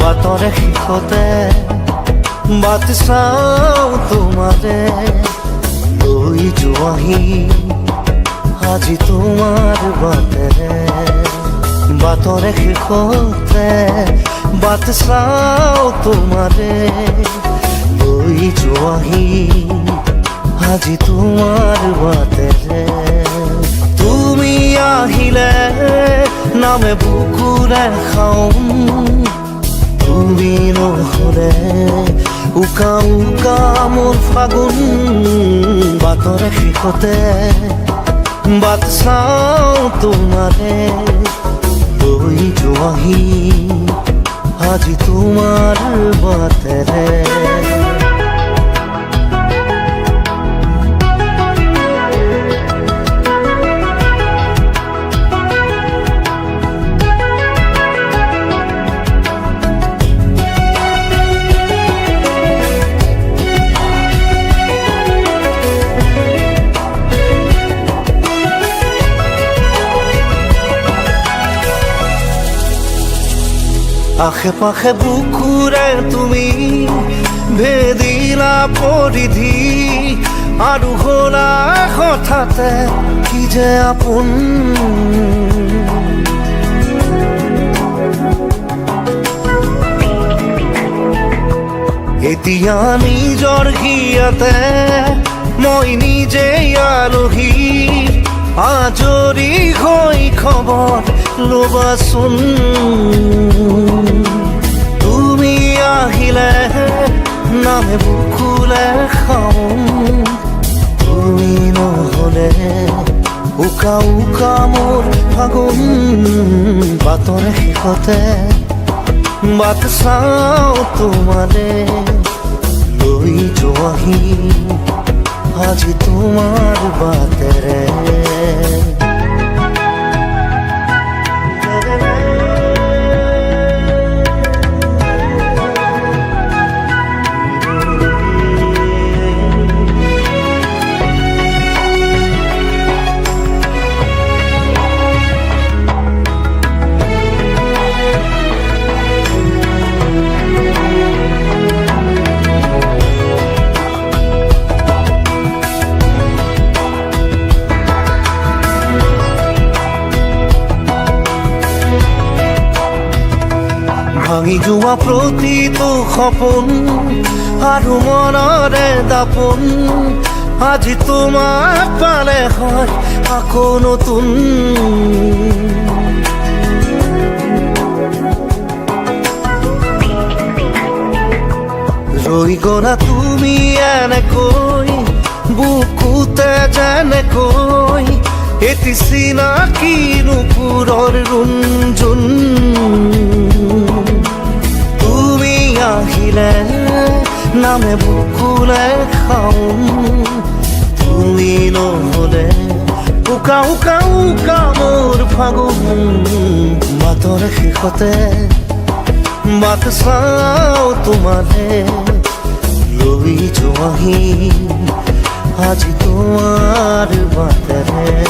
বাটৰে শেষতে but চাওঁ তোমাৰে লৈ যোৱাহি আজি তোমাৰ বাটেৰে বাটৰে শেষতে বাট চাওঁ তোমাৰে লৈ যোৱাহি আজি তোমাৰ বাটেৰে তুমি আহিলে নামে বুকুৰে খাওঁ তুমি নহ'লে উকা উকা মোৰ ফাগুন বাটৰে শেষতে বাট চাওঁ তোমাৰে লৈ যোৱাহি আজি তোমাৰ বাটেৰে আশে পাশে বুকুৰে তুমি ভেদিলা পৰিধি আৰু হ'লা হঠাতে কি যে আপোন এতিয়া নিজৰ হিয়াতে মই নিজেই আলহী আজৰি হৈ খবৰ ল'বাচোন তুমি আহিলে নামে বুকুলে খাওঁ তুমি নহ'লে উকা উকা মোৰ ফাগুন বাটৰে শেষতে বাট চাওঁ তোমাৰে লৈ যোৱাহি আজি তোমাৰ বাটেৰে ভাঙি যোৱা প্ৰতিটো সপোন আৰু মনৰে দাপোন আজি তোমাক পালে হয় আকৌ নতুন ৰৈ গ'লা তুমি এনেকৈ বুকুতে যেনেকৈ এটি চিনাকি নুপুৰৰ ৰুণজুন তুমি আহিলে নামে বুকুলে খাওঁ তুমি নহ'লে উকা উকা উকা মোৰ ফাগুন বাটৰে শেষতে বাট চাওঁ তোমাৰে লৈ যোৱাহি আজি তোমাৰ বাটেৰে